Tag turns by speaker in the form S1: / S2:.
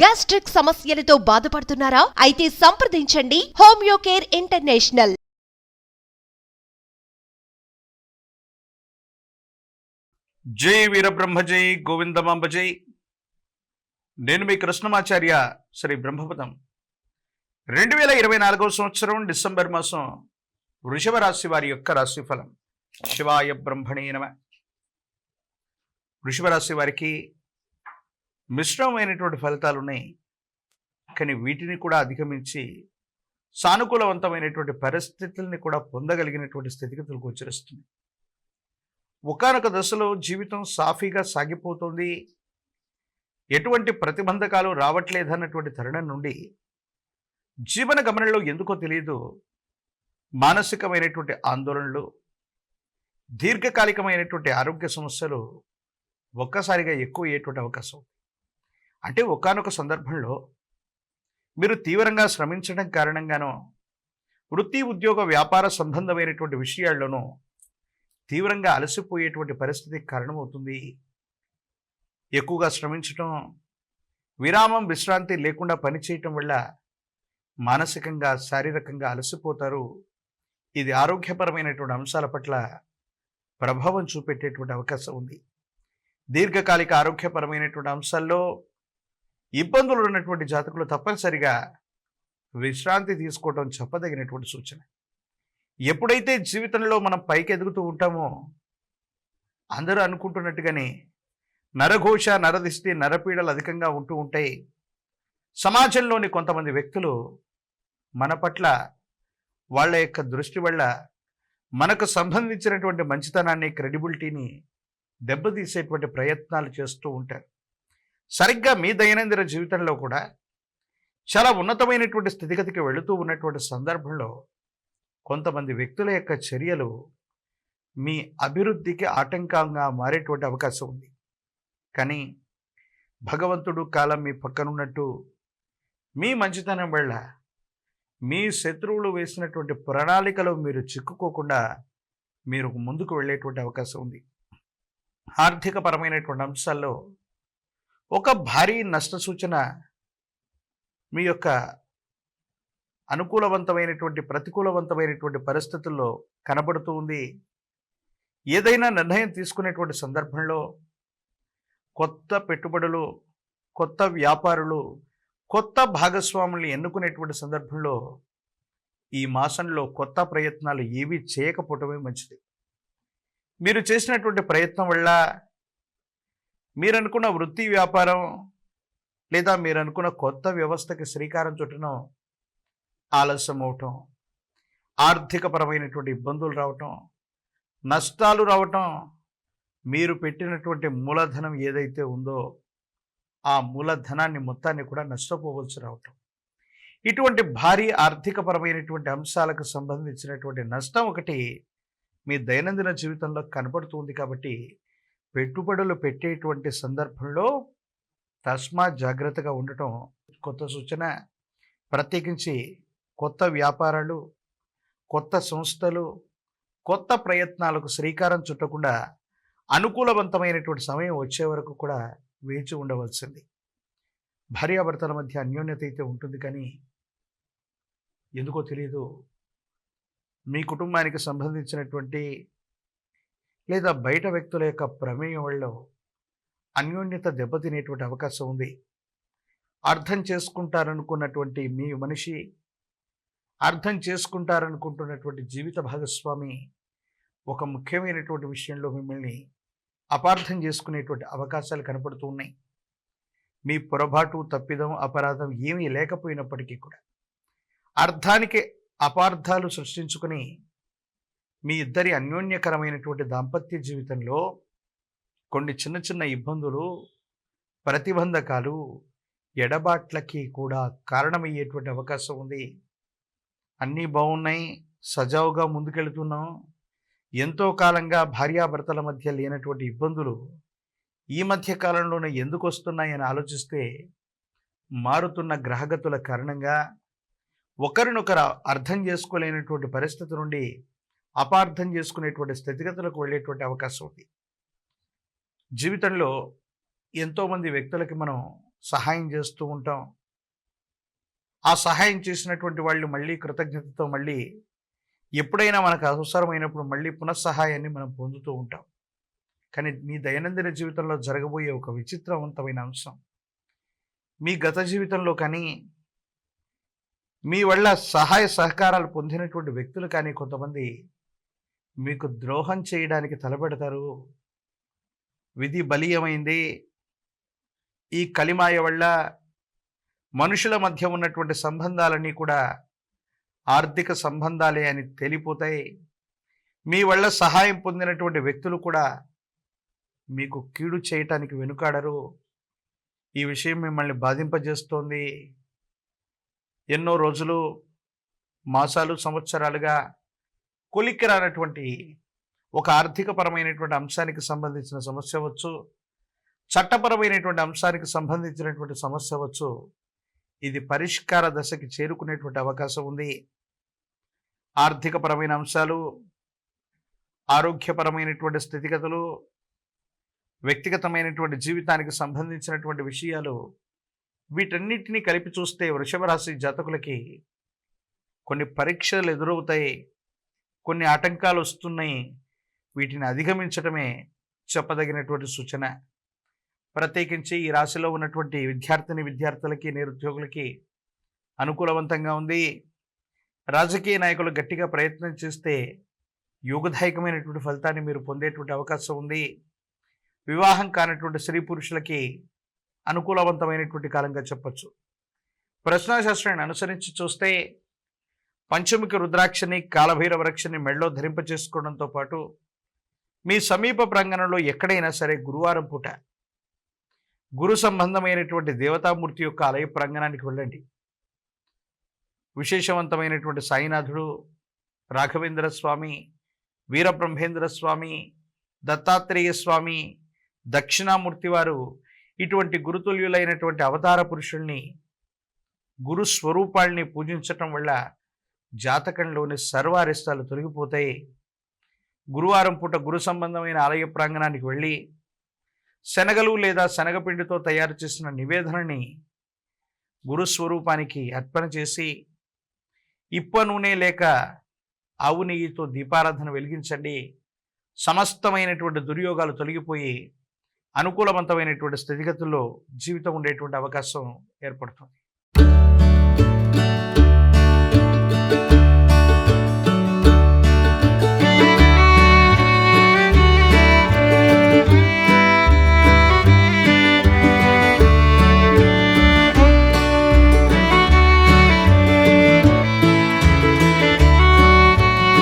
S1: Gastric సమస్యలతో బాధపడుతున్నారా? అయితే సంప్రదించండి హోమియో కేర్ ఇంటర్నేషనల్.
S2: జై వీరబ్రహ్మ జై గోవిందమాంబ జై. నేను మీ కృష్ణమాచార్య శ్రీ బ్రహ్మపదం. 2024 సంవత్సరం డిసెంబర్ మాసం వృషభ రాశి వారి యొక్క రాశిఫలం. శివాయ బ్రహ్మణే నమః. వృషభ రాశి వారికి మిశ్రమమైనటువంటి ఫలితాలు ఉన్నాయి, కానీ వీటిని కూడా అధిగమించి సానుకూలవంతమైనటువంటి పరిస్థితుల్ని కూడా పొందగలిగినటువంటి స్థితిగతులు గోచరిస్తుంది. ఒకానొక దశలో జీవితం సాఫీగా సాగిపోతుంది, ఎటువంటి ప్రతిబంధకాలు రావట్లేదన్నటువంటి తరుణం నుండి జీవన గమనంలో ఎందుకో తెలియదు మానసికమైనటువంటి ఆందోళనలు, దీర్ఘకాలికమైనటువంటి ఆరోగ్య సమస్యలు ఒక్కసారిగా ఎక్కువ అయ్యేటువంటి అవకాశం. అంటే ఒకానొక సందర్భంలో మీరు తీవ్రంగా శ్రమించడం కారణంగానో, వృత్తి ఉద్యోగ వ్యాపార సంబంధమైనటువంటి విషయాల్లోనూ తీవ్రంగా అలసిపోయేటువంటి పరిస్థితికి కారణమవుతుంది. ఎక్కువగా శ్రమించటం, విరామం విశ్రాంతి లేకుండా పనిచేయటం వల్ల మానసికంగా శారీరకంగా అలసిపోతారు. ఇది ఆరోగ్యపరమైనటువంటి అంశాల పట్ల ప్రభావం చూపెట్టేటువంటి అవకాశం ఉంది. దీర్ఘకాలిక ఆరోగ్యపరమైనటువంటి అంశాల్లో ఇబ్బందులు ఉన్నటువంటి జాతకులు తప్పనిసరిగా విశ్రాంతి తీసుకోవడం చెప్పదగినటువంటి సూచన. ఎప్పుడైతే జీవితంలో మనం పైకి ఎదుగుతూ ఉంటామో, అందరూ అనుకుంటున్నట్టుగానే నరఘోష, నరదిష్టి, నరపీడలు అధికంగా ఉంటూ ఉంటాయి. సమాజంలోని కొంతమంది వ్యక్తులు మన పట్ల వాళ్ళ యొక్క దృష్టి వల్ల మనకు సంబంధించినటువంటి మంచితనాన్ని, క్రెడిబిలిటీని దెబ్బతీసేటువంటి ప్రయత్నాలు చేస్తూ ఉంటారు. సరిగ్గా మీ దైనందిన జీవితంలో కూడా చాలా ఉన్నతమైనటువంటి స్థితిగతికి వెళుతూ ఉన్నటువంటి సందర్భంలో కొంతమంది వ్యక్తుల యొక్క చర్యలు మీ అభివృద్ధికి ఆటంకంగా మారేటువంటి అవకాశం ఉంది. కానీ భగవంతుడు కాలం మీ పక్కనున్నట్టు మీ మంచితనం వల్ల మీ శత్రువులు వేసినటువంటి ప్రణాళికలో మీరు చిక్కుకోకుండా మీరు ముందుకు వెళ్ళేటువంటి అవకాశం ఉంది. ఆర్థిక పరమైనటువంటి అంశాల్లో ఒక భారీ నష్ట సూచన మీ యొక్క అనుకూలవంతమైనటువంటి ప్రతికూలవంతమైనటువంటి పరిస్థితుల్లో కనబడుతూ ఉంది. ఏదైనా నిర్ణయం తీసుకునేటువంటి సందర్భంలో కొత్త పెట్టుబడులు, కొత్త వ్యాపారులు, కొత్త భాగస్వాముల్ని ఎన్నుకునేటువంటి సందర్భంలో ఈ మాసంలో కొత్త ప్రయత్నాలు ఏవి చేయకపోవటమే మంచిది. మీరు చేసినటువంటి ప్రయత్నం వల్ల మీరు అనుకున్న వృత్తి వ్యాపారం లేదా మీరు అనుకున్న కొత్త వ్యవస్థకి శ్రీకారం చుట్టడం ఆలస్యం అవటం, ఆర్థికపరమైనటువంటి ఇబ్బందులు రావటం, నష్టాలు రావటం, మీరు పెట్టినటువంటి మూలధనం ఏదైతే ఉందో ఆ మూలధనాన్ని మొత్తాన్ని కూడా నష్టపోవలసి రావటం, ఇటువంటి భారీ ఆర్థికపరమైనటువంటి అంశాలకు సంబంధించినటువంటి నష్టం ఒకటి మీ దైనందిన జీవితంలో కనపడుతుంది. కాబట్టి పెట్టుబడులు పెట్టేటువంటి సందర్భంలో తస్మాత్ జాగ్రత్తగా ఉండటం కొత్త సూచన. ప్రత్యేకించి కొత్త వ్యాపారాలు, కొత్త సంస్థలు, కొత్త ప్రయత్నాలకు శ్రీకారం చుట్టకుండా అనుకూలవంతమైనటువంటి సమయం వచ్చే వరకు కూడా వేచి ఉండవలసింది. భార్యాభర్తల మధ్య అన్యోన్యత అయితే ఉంటుంది, కానీ ఎందుకో తెలియదు మీ కుటుంబానికి సంబంధించినటువంటి లేదా బయట వ్యక్తుల యొక్క ప్రమేయం వల్ల అన్యోన్యత దెబ్బతినేటువంటి అవకాశం ఉంది. అర్థం చేసుకుంటారనుకున్నటువంటి మీ మనిషి, అర్థం చేసుకుంటారనుకుంటున్నటువంటి జీవిత భాగస్వామి ఒక ముఖ్యమైనటువంటి విషయంలో మిమ్మల్ని అపార్థం చేసుకునేటువంటి అవకాశాలు కనపడుతూ ఉన్నాయి. మీ పొరపాటు, తప్పిదం, అపరాధం ఏమీ లేకపోయినప్పటికీ కూడా అర్థానికి అపార్థాలు సృష్టించుకుని మీ ఇద్దరి అన్యోన్యకరమైనటువంటి దాంపత్య జీవితంలో కొన్ని చిన్న చిన్న ఇబ్బందులు, ప్రతిబంధకాలు, ఎడబాట్లకి కూడా కారణమయ్యేటువంటి అవకాశం ఉంది. అన్నీ బాగున్నాయి, సజావుగా ముందుకెళ్తున్నాం, ఎంతో కాలంగా భార్యాభర్తల మధ్య లేనటువంటి ఇబ్బందులు ఈ మధ్య కాలంలోనే ఎందుకు వస్తున్నాయని ఆలోచిస్తే మారుతున్న గ్రహగతుల కారణంగా ఒకరినొకరు అర్థం చేసుకోలేనటువంటి పరిస్థితి నుండి అపార్థం చేసుకునేటువంటి స్థితిగతులకు వెళ్ళేటువంటి అవకాశం ఉంది. జీవితంలో ఎంతోమంది వ్యక్తులకి మనం సహాయం చేస్తూ ఉంటాం. ఆ సహాయం చేసినటువంటి వాళ్ళు మళ్ళీ కృతజ్ఞతతో మళ్ళీ ఎప్పుడైనా మనకు అవసరమైనప్పుడు మళ్ళీ పునఃసహాయాన్ని మనం పొందుతూ ఉంటాం. కానీ మీ దైనందిన జీవితంలో జరగబోయే ఒక విచిత్రవంతమైన అంశం, మీ గత జీవితంలో కానీ మీ వల్ల సహాయ సహకారాలు పొందినటువంటి వ్యక్తులు కానీ కొంతమంది మీకు ద్రోహం చేయడానికి తలపెడతారు. విధి బలీయమైంది. ఈ కలిమాయ వల్ల మనుషుల మధ్య ఉన్నటువంటి సంబంధాలన్నీ కూడా ఆర్థిక సంబంధాలే అని తేలిపోతాయి. మీ వల్ల సహాయం పొందినటువంటి వ్యక్తులు కూడా మీకు కీడు చేయటానికి వెనుకాడరు. ఈ విషయం మిమ్మల్ని బాధింపజేస్తోంది. ఎన్నో రోజులు, మాసాలు, సంవత్సరాలుగా కొలిక్కి రానటువంటి ఒక ఆర్థికపరమైనటువంటి అంశానికి సంబంధించిన సమస్య అవచ్చు, చట్టపరమైనటువంటి అంశానికి సంబంధించినటువంటి సమస్య అవచ్చు, ఇది పరిష్కార దశకి చేరుకునేటువంటి అవకాశం ఉంది. ఆర్థికపరమైన అంశాలు, ఆరోగ్యపరమైనటువంటి స్థితిగతులు, వ్యక్తిగతమైనటువంటి జీవితానికి సంబంధించినటువంటి విషయాలు, వీటన్నిటినీ కలిపి చూస్తే వృషభ రాశి జాతకులకి కొన్ని పరీక్షలు ఎదురవుతాయి, కొన్ని ఆటంకాలు వస్తున్నాయి. వీటిని అధిగమించడమే చెప్పదగినటువంటి సూచన. ప్రత్యేకించి ఈ రాశిలో ఉన్నటువంటి విద్యార్థులకి, నిరుద్యోగులకి అనుకూలవంతంగా ఉంది. రాజకీయ నాయకులు గట్టిగా ప్రయత్నం చేస్తే యోగదాయకమైనటువంటి ఫలితాన్ని మీరు పొందేటువంటి అవకాశం ఉంది. వివాహం కానటువంటి స్త్రీ పురుషులకి అనుకూలవంతమైనటువంటి కాలంగా చెప్పచ్చు. ప్రశ్నాశాస్త్రాన్ని అనుసరించి చూస్తే పంచముఖి రుద్రాక్షని, కాలభైరవ రక్షని మెడలో ధరింపచేసుకోవడంతో పాటు మీ సమీప ప్రాంగణంలో ఎక్కడైనా సరే గురువారం పూట గురు సంబంధమైనటువంటి దేవతామూర్తి యొక్క ఆలయ ప్రాంగణానికి వెళ్ళండి. విశేషవంతమైనటువంటి సాయినాథుడు, రాఘవేంద్ర స్వామి, వీరబ్రహ్మేంద్ర స్వామి, దత్తాత్రేయ స్వామి, దక్షిణామూర్తి వారు ఇటువంటి గురుతుల్యులైనటువంటి అవతార పురుషుల్ని, గురు స్వరూపాల్ని పూజించటం వల్ల జాతకంలోని సర్వారిష్టాలు తొలగిపోతాయి. గురువారం పూట గురు సంబంధమైన ఆలయ ప్రాంగణానికి వెళ్ళి శనగలు లేదా శనగపిండితో తయారు చేసిన నివేదనని గురుస్వరూపానికి అర్పణ చేసి ఇప్ప నూనె లేక ఆవు నెయ్యితో దీపారాధన వెలిగించండి. సమస్తమైనటువంటి దుర్యోగాలు తొలగిపోయి అనుకూలవంతమైనటువంటి స్థితిగతుల్లో జీవితం ఉండేటువంటి అవకాశం ఏర్పడుతుంది.